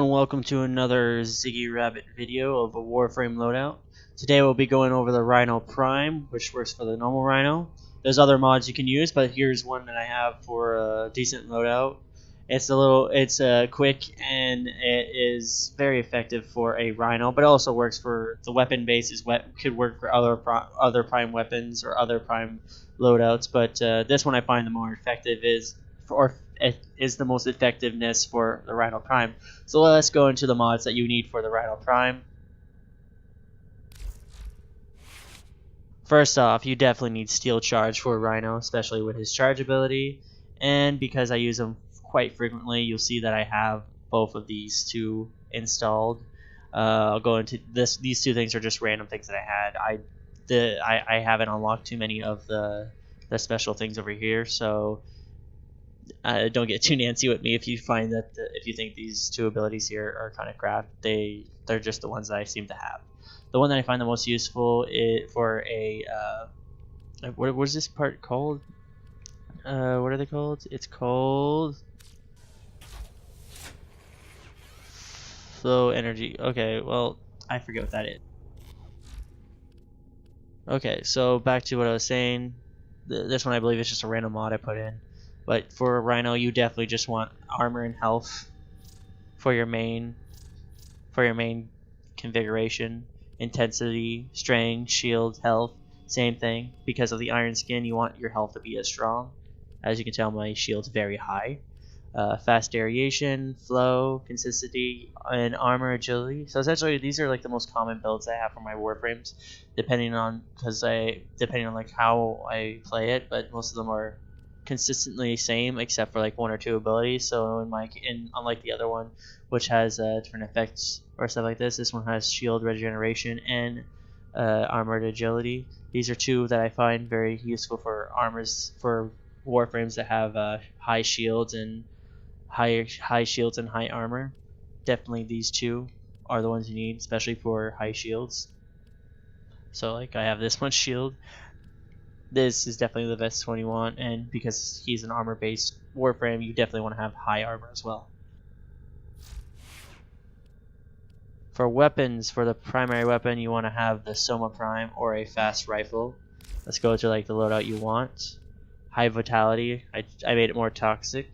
Hello and welcome to another Ziggy Rabbit video of a Warframe loadout. Today we'll be going over the Rhino Prime, which works for the normal Rhino. There's other mods you can use, but here's one that I have for a decent loadout. It's quick and it is very effective for a Rhino, but it also works for the weapon base. Could work for other Prime weapons or other Prime loadouts, but this one I find the more effective is the most effectiveness for the Rhino Prime. So let's go into the mods that you need for the Rhino Prime. First off, you definitely need Steel Charge for Rhino, especially with his charge ability. And because I use him quite frequently, you'll see that I have both of these two installed. I'll go into this. These two things are just random things that I had. I haven't unlocked too many of the special things over here, so don't get too Nancy with me if you find that if you think these two abilities here are kind of crap. They're just the ones that I seem to have. The one that I find the most useful is for a what is this part called? What are they called? It's called flow energy. Okay, well I forget what that is. Okay, so back to what I was saying. This one I believe is just a random mod I put in. But for a Rhino, you definitely just want armor and health for your main configuration. Intensity, strength, shield, health, same thing. Because of the iron skin, you want your health to be as strong. As you can tell, my shield's very high. Fast variation, flow, consistency, and armor agility. So essentially, these are like the most common builds I have for my warframes, depending on like how I play it. But most of them are consistently same, except for like one or two abilities. So unlike the other one, which has different effects or stuff like this one has shield regeneration and armored agility. These are two that I find very useful for warframes that have high shields and high armor. Definitely these two are the ones you need, especially for high shields. So like I have this much shield. This is definitely the best one you want, and because he's an armor-based warframe, you definitely want to have high armor as well. For weapons, for the primary weapon, you want to have the Soma Prime or a fast rifle. Let's go to like the loadout you want. High vitality, I made it more toxic.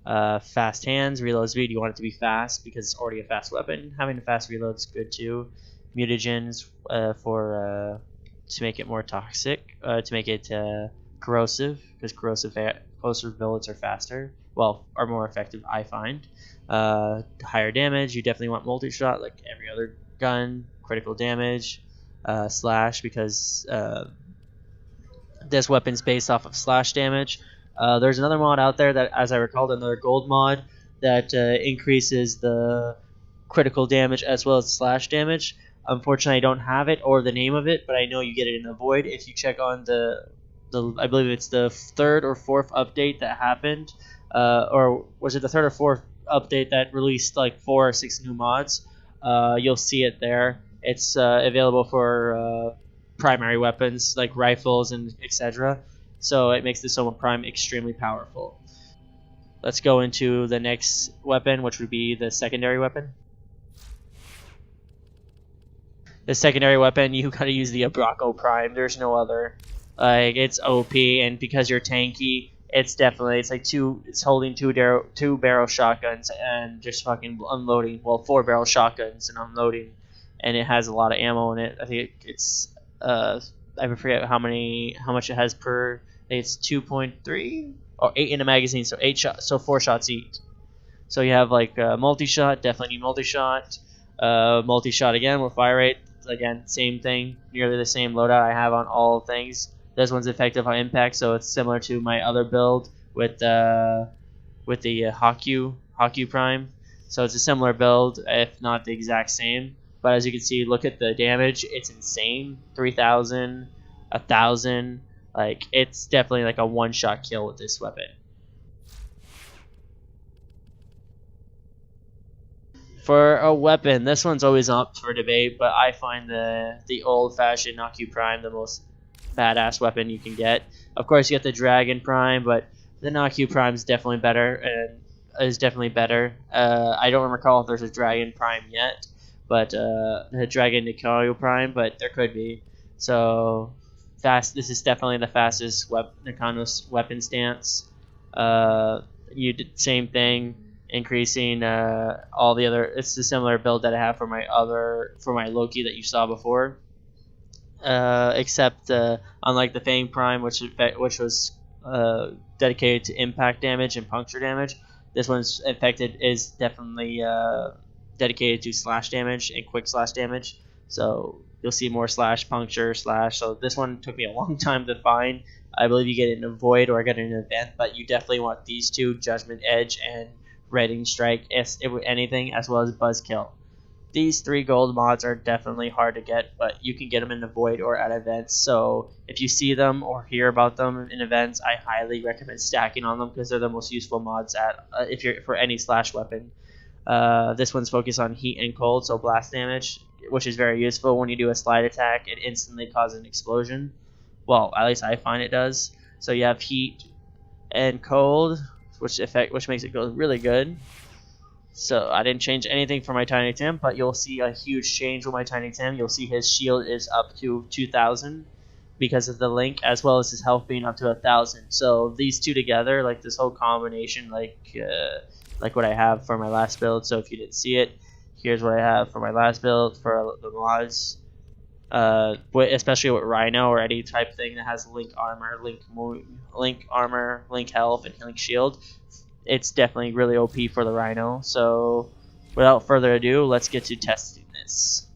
Fast hands, reload speed, you want it to be fast because it's already a fast weapon. Having a fast reload is good too. Mutagens to make it more toxic, to make it corrosive, because corrosive bullets are faster, are more effective, I find. Higher damage, you definitely want multi-shot like every other gun. Critical damage, slash, because this weapon's based off of slash damage. There's another mod out there that, as I recall, another gold mod that increases the critical damage as well as slash damage. Unfortunately, I don't have it or the name of it, but I know you get it in the Void. If you check on I believe it's the third or fourth update that happened, or was it the third or fourth update that released like 4 or 6 new mods? You'll see it there. It's available for primary weapons like rifles and etc. So it makes the Soma Prime extremely powerful. Let's go into the next weapon, which would be the secondary weapon. The secondary weapon, you gotta use the Rhino Prime. There's no other. Like, it's OP, and because you're tanky, it's holding two barrel shotguns and just fucking unloading. Well, 4 barrel shotguns and unloading, and it has a lot of ammo in it. I think it's I forget how much it has per. I think it's 2.3 or 8 in a magazine, so 8 shots, so 4 shots each. So you have like multi-shot, definitely need multi-shot. Multi-shot again with fire rate. Again, same thing, nearly the same loadout I have on all things. This one's effective on impact, so it's similar to my other build with the Haku Prime. So it's a similar build, if not the exact same. But as you can see, look at the damage; it's insane. 3,000, 1,000. Like, it's definitely like a one-shot kill with this weapon. For a weapon, this one's always up for debate, but I find the old-fashioned Haku Prime the most badass weapon you can get. Of course, you get the Dragon Prime, but the Haku Prime is definitely better, and is definitely better. I don't recall if there's a Dragon Prime yet, but the Dragon Nikaido Prime, but there could be. So fast. This is definitely the fastest Nakanos weapon stance. You did same thing, increasing all the other. It's a similar build that I have for my Loki that you saw before. Except unlike the Fang Prime, which was dedicated to impact damage and puncture damage, this one's affected is definitely dedicated to slash damage and quick slash damage. So you'll see more slash, puncture, slash. So this one took me a long time to find. I believe you get it in a void or get it in an event, but you definitely want these two, Judgment Edge and Redding Strike, if anything, as well as Buzzkill. These 3 gold mods are definitely hard to get, but you can get them in the void or at events. So if you see them or hear about them in events, I highly recommend stacking on them because they're the most useful mods if you're for any slash weapon. This one's focused on heat and cold, so blast damage, which is very useful. When you do a slide attack, it instantly causes an explosion. Well, at least I find it does. So you have heat and cold, which makes it go really good. So I didn't change anything for my Tiny Tim, but you'll see a huge change with my Tiny Tim. You'll see his shield is up to 2,000 because of the link, as well as his health being up to 1,000. So these two together, like this whole combination, like what I have for my last build. So if you didn't see it, here's what I have for my last build for the mods. Especially with Rhino or any type thing that has link armor, link health, and link shield. It's definitely really OP for the Rhino. So without further ado, let's get to testing this.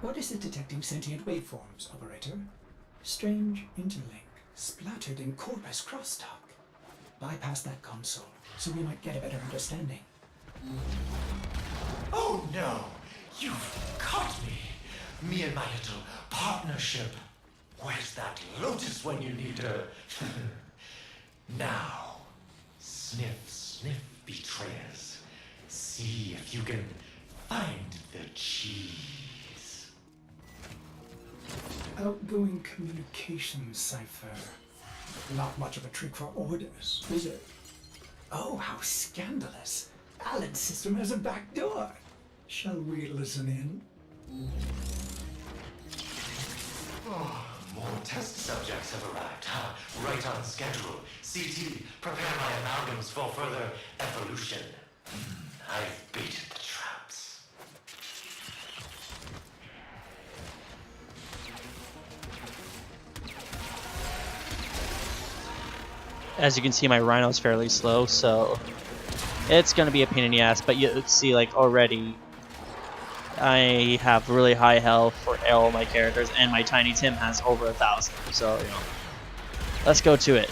What is it detecting sentient waveforms, Operator? Strange interlink, splattered in Corpus crosstalk. Bypass that console, so we might get a better understanding. Oh no! You've caught me! Me and my little partnership. Where's that Lotus when you need her? Now, sniff, sniff, betrayers. See if you can find the cheese. Outgoing communication cipher. Not much of a trick for orders, is it? Oh, how scandalous. Alan's system has a back door. Shall we listen in? Oh, more test subjects have arrived. Right on schedule. CT, prepare my amalgams for further evolution. I've baited the traps. As you can see, my Rhino is fairly slow, so it's going to be a pain in the ass, but you see, like, already I have really high health for all my characters, and my Tiny Tim has over 1,000, so, you know, let's go to it.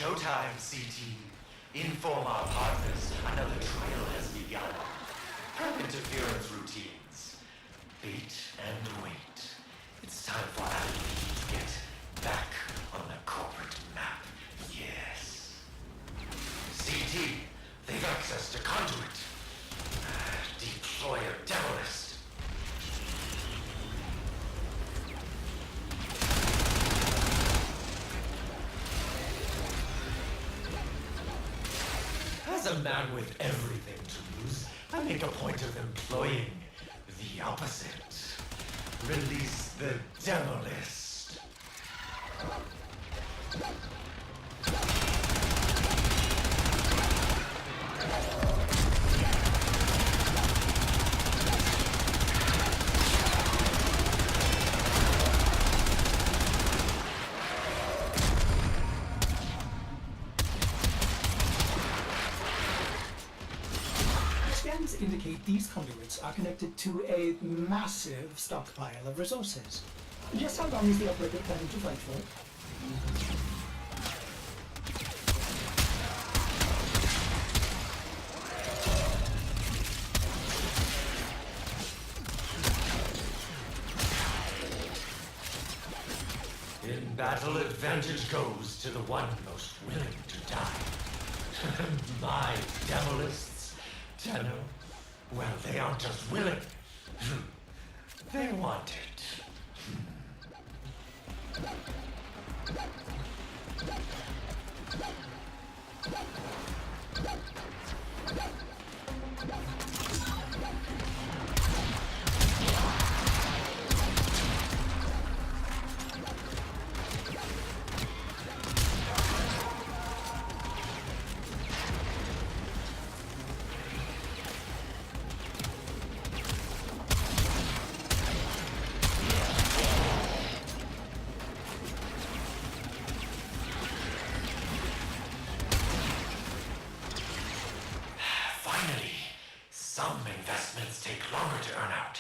Showtime, CT. Inform our partners another trial has begun. Prep interference routines. Bait and wait. It's time for Ality to get back on the corporate map. Yes. CT, they've access to conduit. Deploy a Devilist. As a man with everything to lose, I make a point of employing the opposite. Release the Devilist. Scans indicate these conduits are connected to a massive stockpile of resources. Just how long is the operator planning to fight for? In battle, advantage goes to the one most willing to die. My Devilists, Tenno, well, they aren't just willing. They want it. Finally, some investments take longer to earn out.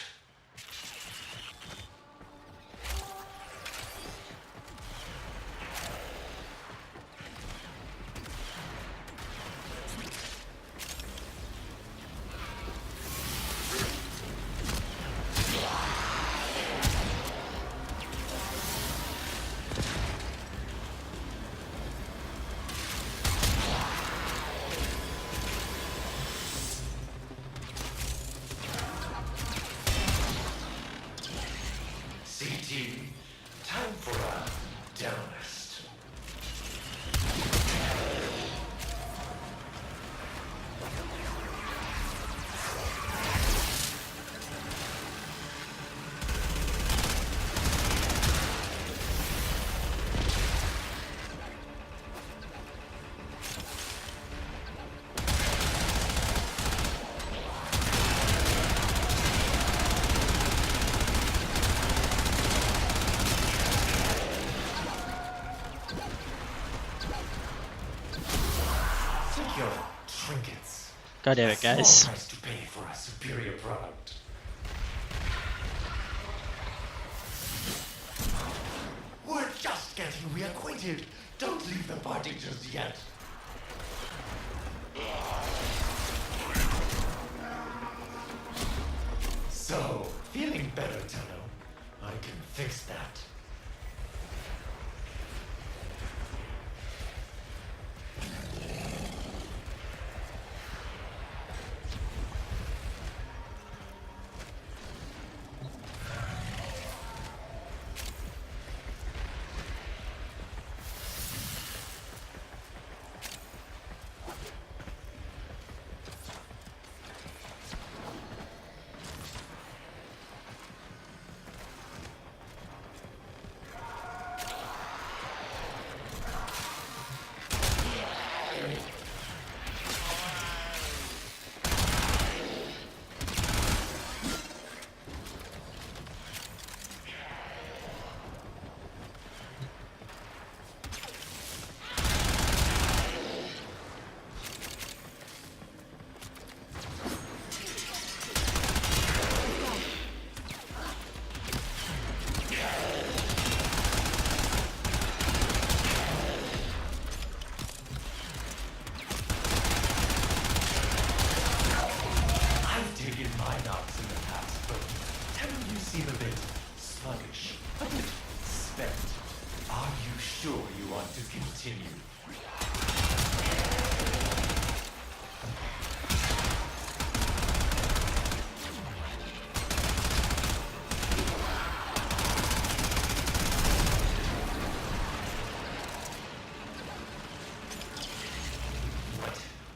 CT, time for a Devilist. Secure trinkets. God damn A it, small guys. price to pay for a superior product. We're just getting reacquainted. Don't leave the party just yet. So, feeling better, Tenno? I can fix that. continue.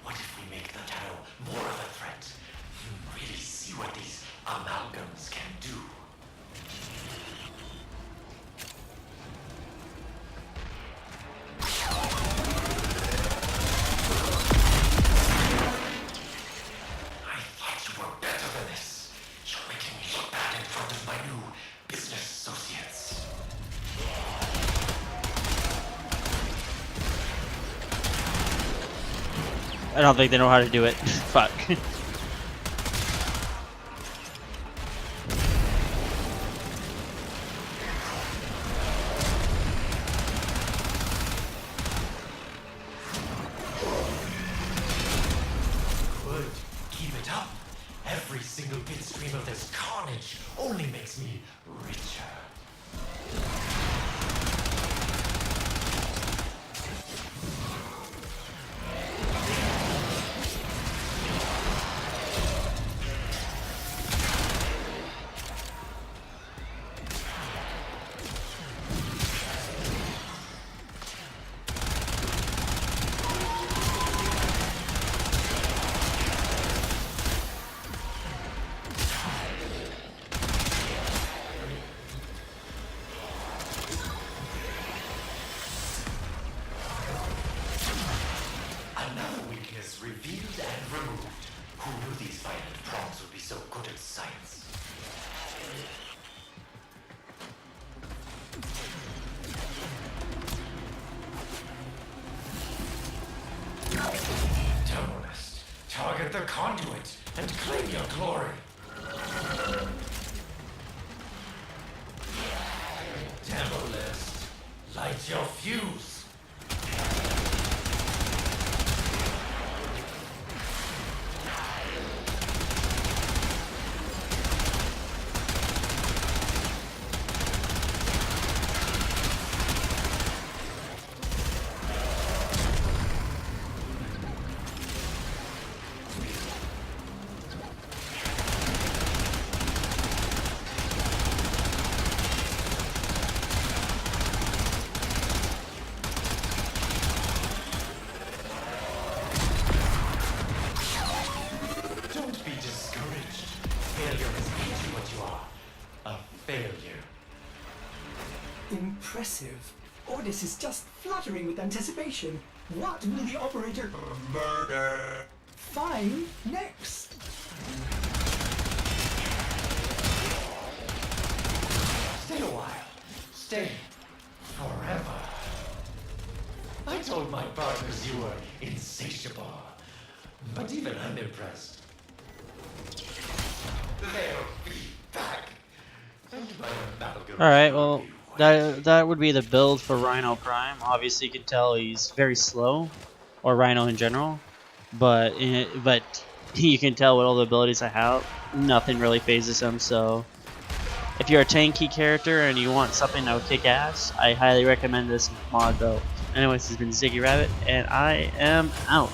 What if we make the Taro more of a threat? Really see what these amalgams can do. I thought you were better than this. You're making me look bad in front of my new business associates. I don't think they know how to do it. Fuck. Good. Keep it up. Every single bit stream of this carnage only makes me richer. Another weakness revealed and removed. Who knew these violent prongs would be so good at science? Terrorist, target the conduit and claim your glory. Terrorist, light your fuse. Don't be discouraged. Failure has made you what you are. A failure. Impressive. Ordis is just fluttering with anticipation. What will the operator murder find next? Stay a while. Stay forever. I told my partners you were insatiable. But even I'm impressed. They'll be back. And my amalgam Alright, will well, be white. that would be the build for Rhino Prime. Obviously, you can tell he's very slow, or Rhino in general. But you can tell with all the abilities I have, nothing really phases him. So, if you're a tanky character and you want something that would kick ass, I highly recommend this mod build. Anyways, this has been Ziggy Rabbit, and I am out.